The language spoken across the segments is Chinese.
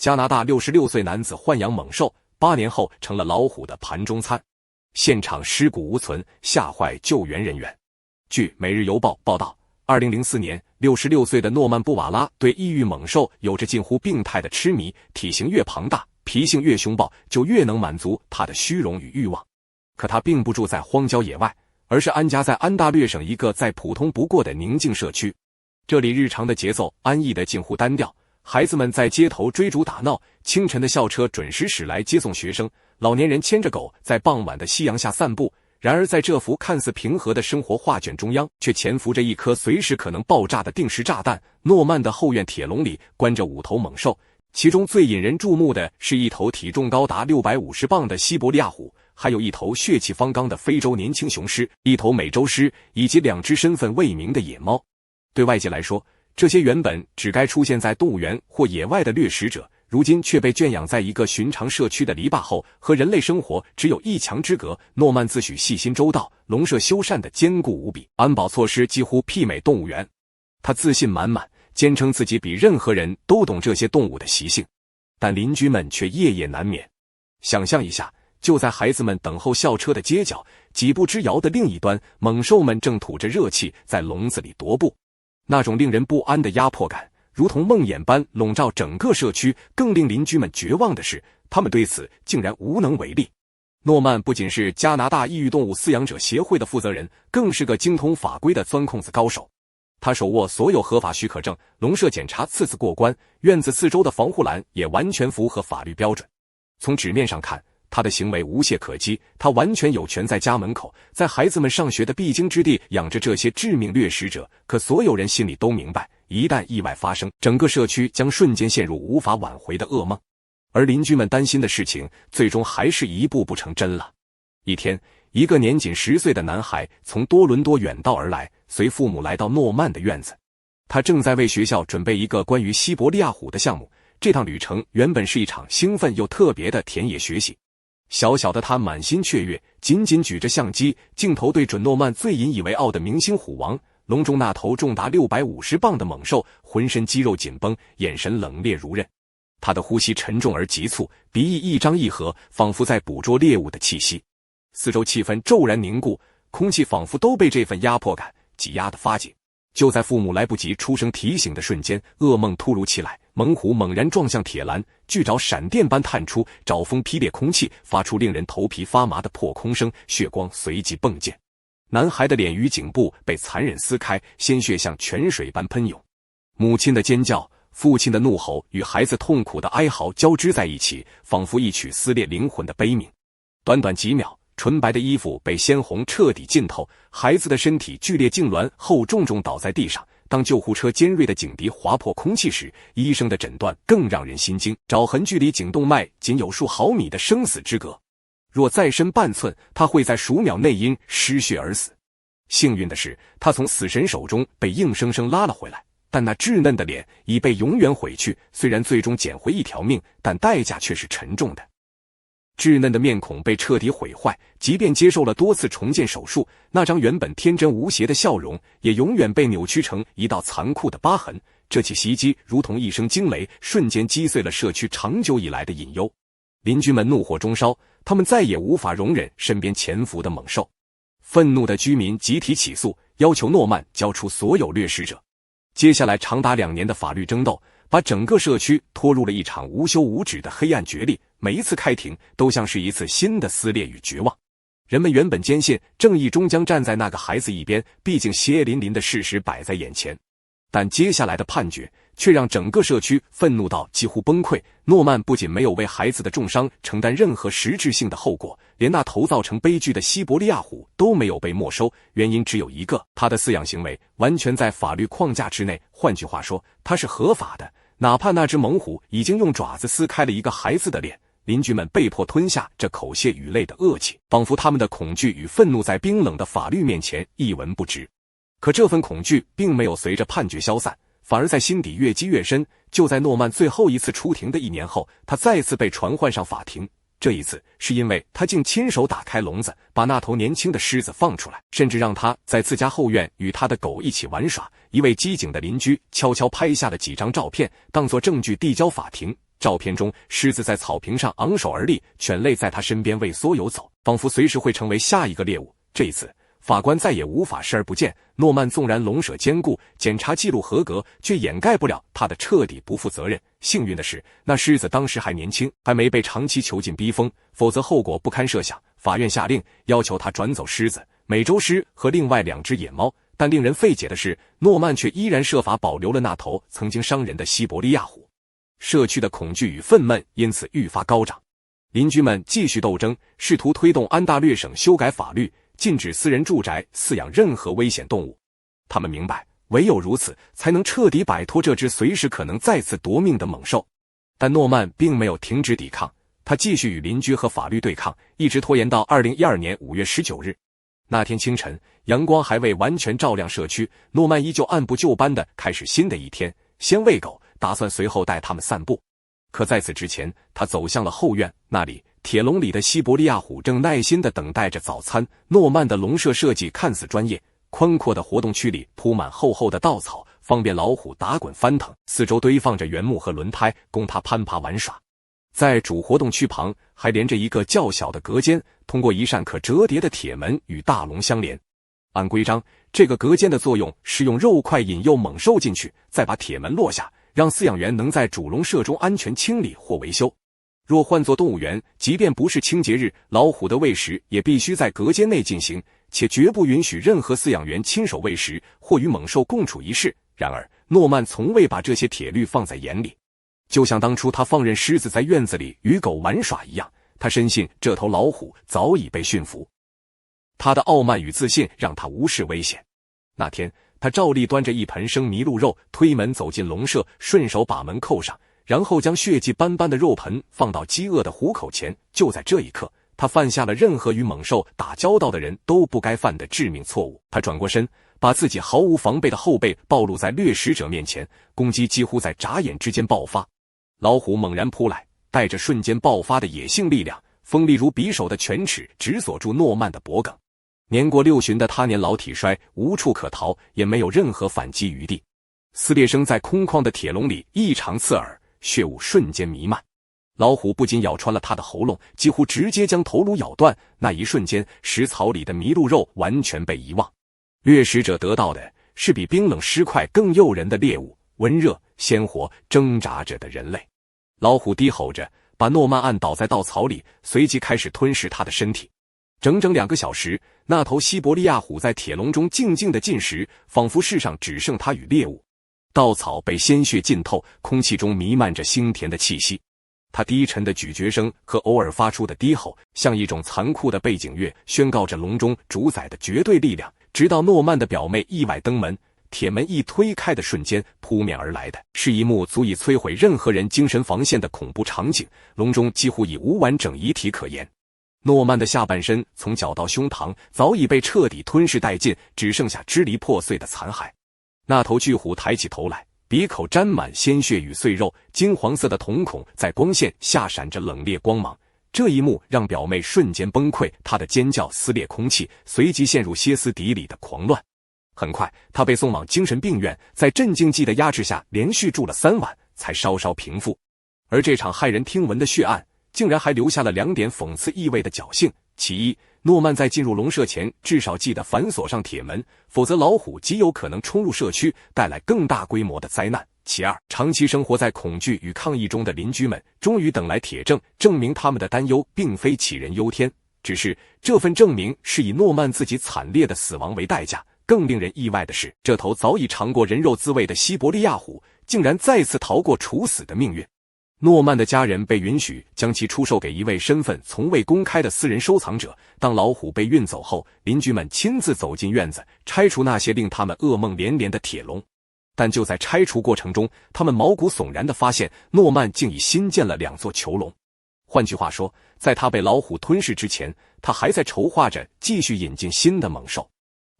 加拿大66岁男子豢养猛兽，8年后成了老虎的盘中餐，现场尸骨无存，吓坏救援人员。据《每日邮报》报道，2004年，66岁的诺曼布瓦拉对异域猛兽有着近乎病态的痴迷，体型越庞大，脾性越凶暴，就越能满足他的虚荣与欲望。可他并不住在荒郊野外，而是安家在安大略省一个再普通不过的宁静社区。这里日常的节奏安逸的近乎单调，孩子们在街头追逐打闹，清晨的校车准时驶来接送学生，老年人牵着狗在傍晚的夕阳下散步。然而在这幅看似平和的生活画卷中央，却潜伏着一颗随时可能爆炸的定时炸弹。诺曼的后院铁笼里关着5头猛兽，其中最引人注目的是一头体重高达650磅的西伯利亚虎，还有一头血气方刚的非洲年轻雄狮，一头美洲狮，以及2只身份未明的野猫。对外界来说，这些原本只该出现在动物园或野外的掠食者，如今却被圈养在一个寻常社区的篱笆后，和人类生活只有1墙之隔。诺曼自诩细心周到，笼舍修缮的坚固无比，安保措施几乎媲美动物园。他自信满满，坚称自己比任何人都懂这些动物的习性，但邻居们却夜夜难眠。想象一下，就在孩子们等候校车的街角，几步之遥的另一端，猛兽们正吐着热气在笼子里踱步，那种令人不安的压迫感如同梦魇般笼罩整个社区。更令邻居们绝望的是，他们对此竟然无能为力。诺曼不仅是加拿大异域动物饲养者协会的负责人，更是个精通法规的钻空子高手。他手握所有合法许可证，笼舍检查次次过关，院子四周的防护栏也完全符合法律标准。从纸面上看，他的行为无懈可击，他完全有权在家门口，在孩子们上学的必经之地养着这些致命掠食者。可所有人心里都明白，一旦意外发生，整个社区将瞬间陷入无法挽回的噩梦。而邻居们担心的事情，最终还是一步步成真了。一天，一个年仅10岁的男孩从多伦多远道而来，随父母来到诺曼的院子。他正在为学校准备一个关于西伯利亚虎的项目。这趟旅程原本是一场兴奋又特别的田野学习。小小的他满心雀跃，紧紧举着相机，镜头对准诺曼最引以为傲的明星虎王。笼中那头重达650磅的猛兽，浑身肌肉紧绷，眼神冷冽如刃。他的呼吸沉重而急促，鼻翼一张一合，仿佛在捕捉猎物的气息。四周气氛骤然凝固，空气仿佛都被这份压迫感挤压得发紧。就在父母来不及出声提醒的瞬间，噩梦突如其来，猛虎猛然撞向铁栏，巨爪闪电般探出，爪锋劈裂空气，发出令人头皮发麻的破空声，血光随即迸溅。男孩的脸与颈部被残忍撕开，鲜血像泉水般喷涌。母亲的尖叫，父亲的怒吼与孩子痛苦的哀嚎交织在一起，仿佛一曲撕裂灵魂的悲鸣。短短几秒，纯白的衣服被鲜红彻底浸透，孩子的身体剧烈痉挛后重重倒在地上。当救护车尖锐的警笛划破空气时，医生的诊断更让人心惊，爪痕距离颈动脉仅有数毫米的生死之隔。若再深半寸，他会在数秒内因失血而死。幸运的是，他从死神手中被硬生生拉了回来，但那稚嫩的脸已被永远毁去。虽然最终捡回一条命，但代价却是沉重的。稚嫩的面孔被彻底毁坏，即便接受了多次重建手术，那张原本天真无邪的笑容也永远被扭曲成一道残酷的疤痕。这起袭击如同一声惊雷，瞬间击碎了社区长久以来的隐忧。邻居们怒火中烧，他们再也无法容忍身边潜伏的猛兽。愤怒的居民集体起诉，要求诺曼交出所有掠食者。接下来长达2年的法律争斗，把整个社区拖入了一场无休无止的黑暗角力。每一次开庭都像是一次新的撕裂与绝望。人们原本坚信正义终将站在那个孩子一边，毕竟血淋淋的事实摆在眼前。但接下来的判决却让整个社区愤怒到几乎崩溃。诺曼不仅没有为孩子的重伤承担任何实质性的后果，连那头造成悲剧的西伯利亚虎都没有被没收。原因只有一个，他的饲养行为完全在法律框架之内。换句话说，他是合法的，哪怕那只猛虎已经用爪子撕开了一个孩子的脸。邻居们被迫吞下这口血与泪的恶气，仿佛他们的恐惧与愤怒在冰冷的法律面前一文不值。可这份恐惧并没有随着判决消散，反而在心底越积越深。就在诺曼最后一次出庭的1年后，他再次被传唤上法庭。这一次是因为他竟亲手打开笼子，把那头年轻的狮子放出来，甚至让他在自家后院与他的狗一起玩耍。一位机警的邻居悄悄拍下了几张照片，当作证据递交法庭。照片中，狮子在草坪上昂首而立，犬类在他身边畏缩游走，仿佛随时会成为下一个猎物。这一次，法官再也无法视而不见。诺曼纵然龙舍坚固，检查记录合格，却掩盖不了他的彻底不负责任。幸运的是，那狮子当时还年轻，还没被长期囚禁逼疯，否则后果不堪设想。法院下令要求他转走狮子、美洲狮和另外2只野猫，但令人费解的是，诺曼却依然设法保留了那头曾经伤人的西伯利亚虎。社区的恐惧与愤懑因此愈发高涨，邻居们继续斗争，试图推动安大略省修改法律，禁止私人住宅饲养任何危险动物。他们明白，唯有如此，才能彻底摆脱这只随时可能再次夺命的猛兽。但诺曼并没有停止抵抗，他继续与邻居和法律对抗，一直拖延到2012年5月19日。那天清晨，阳光还未完全照亮社区，诺曼依旧按部就班地开始新的一天，先喂狗，打算随后带他们散步。可在此之前，他走向了后院，那里铁笼里的西伯利亚虎正耐心地等待着早餐。诺曼的笼舍设计看似专业，宽阔的活动区里铺满厚厚的稻草，方便老虎打滚翻腾，四周堆放着原木和轮胎，供它攀爬玩耍。在主活动区旁还连着一个较小的隔间，通过一扇可折叠的铁门与大笼相连。按规章，这个隔间的作用是用肉块引诱猛兽进去，再把铁门落下，让饲养员能在主笼舍中安全清理或维修。若换作动物园，即便不是清节日，老虎的喂食也必须在隔间内进行，且绝不允许任何饲养员亲手喂食或与猛兽共处一室。然而，诺曼从未把这些铁律放在眼里，就像当初他放任狮子在院子里与狗玩耍一样，他深信这头老虎早已被驯服。他的傲慢与自信让他无视危险。那天，他照例端着一盆生麋鹿肉，推门走进笼舍，顺手把门扣上，然后将血迹斑斑的肉盆放到饥饿的虎口前。就在这一刻，他犯下了任何与猛兽打交道的人都不该犯的致命错误。他转过身，把自己毫无防备的后背暴露在掠食者面前，攻击几乎在眨眼之间爆发。老虎猛然扑来，带着瞬间爆发的野性力量，锋利如匕首的犬齿直锁住诺曼的脖颈。年过六旬的他年老体衰，无处可逃，也没有任何反击余地。撕裂声在空旷的铁笼里异常刺耳，血雾瞬间弥漫。老虎不仅咬穿了他的喉咙，几乎直接将头颅咬断。那一瞬间，食槽里的麋鹿肉完全被遗忘。掠食者得到的是比冰冷尸块更诱人的猎物，温热、鲜活、挣扎着的人类。老虎低吼着，把诺曼按倒在稻草里，随即开始吞噬他的身体。整整2个小时，那头西伯利亚虎在铁笼中静静地进食，仿佛世上只剩它与猎物。稻草被鲜血浸透，空气中弥漫着腥甜的气息。它低沉的咀嚼声和偶尔发出的低吼，像一种残酷的背景乐，宣告着笼中主宰的绝对力量。直到诺曼的表妹意外登门，铁门一推开的瞬间，扑面而来的是一幕足以摧毁任何人精神防线的恐怖场景。笼中几乎已无完整遗体可言。诺曼的下半身从脚到胸膛早已被彻底吞噬殆尽，只剩下支离破碎的残骸。那头巨虎抬起头来，鼻口沾满鲜血与碎肉，金黄色的瞳孔在光线下闪着冷冽光芒。这一幕让表妹瞬间崩溃，她的尖叫撕裂空气，随即陷入歇斯底里的狂乱。很快，她被送往精神病院，在镇静剂的压制下连续住了3晚，才稍稍平复。而这场骇人听闻的血案竟然还留下了2点讽刺意味的侥幸。其一，诺曼在进入笼舍前至少记得反锁上铁门，否则老虎极有可能冲入社区，带来更大规模的灾难。其二，长期生活在恐惧与抗议中的邻居们终于等来铁证，证明他们的担忧并非杞人忧天，只是这份证明是以诺曼自己惨烈的死亡为代价。更令人意外的是，这头早已尝过人肉滋味的西伯利亚虎竟然再次逃过处死的命运。诺曼的家人被允许将其出售给一位身份从未公开的私人收藏者。当老虎被运走后，邻居们亲自走进院子，拆除那些令他们噩梦连连的铁笼。但就在拆除过程中，他们毛骨悚然地发现，诺曼竟已新建了2座囚笼。换句话说，在他被老虎吞噬之前，他还在筹划着继续引进新的猛兽。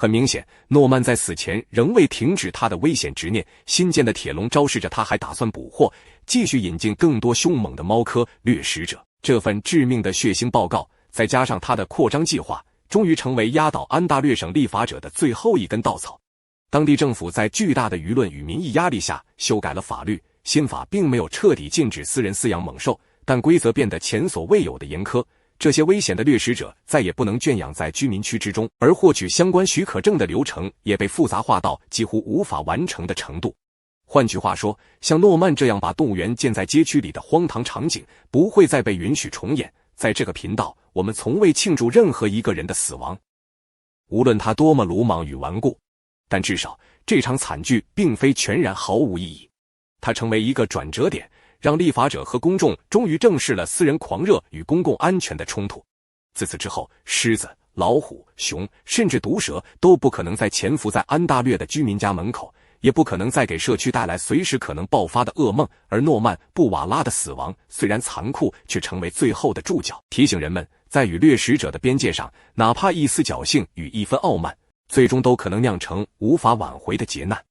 很明显，诺曼在死前仍未停止他的危险执念，新建的铁笼昭示着他还打算捕获，继续引进更多凶猛的猫科掠食者。这份致命的血腥报告，再加上他的扩张计划，终于成为压倒安大略省立法者的最后一根稻草。当地政府在巨大的舆论与民意压力下修改了法律，新法并没有彻底禁止私人饲养猛兽，但规则变得前所未有的严苛。这些危险的掠食者再也不能圈养在居民区之中，而获取相关许可证的流程也被复杂化到几乎无法完成的程度。换句话说，像诺曼这样把动物园建在街区里的荒唐场景不会再被允许重演。在这个频道，我们从未庆祝任何一个人的死亡，无论他多么鲁莽与顽固，但至少这场惨剧并非全然毫无意义。它成为一个转折点，让立法者和公众终于正视了私人狂热与公共安全的冲突。自此之后，狮子、老虎、熊，甚至毒蛇都不可能再潜伏在安大略的居民家门口，也不可能再给社区带来随时可能爆发的噩梦。而诺曼·布瓦拉的死亡虽然残酷，却成为最后的注脚，提醒人们，在与掠食者的边界上，哪怕一丝侥幸与一分傲慢，最终都可能酿成无法挽回的劫难。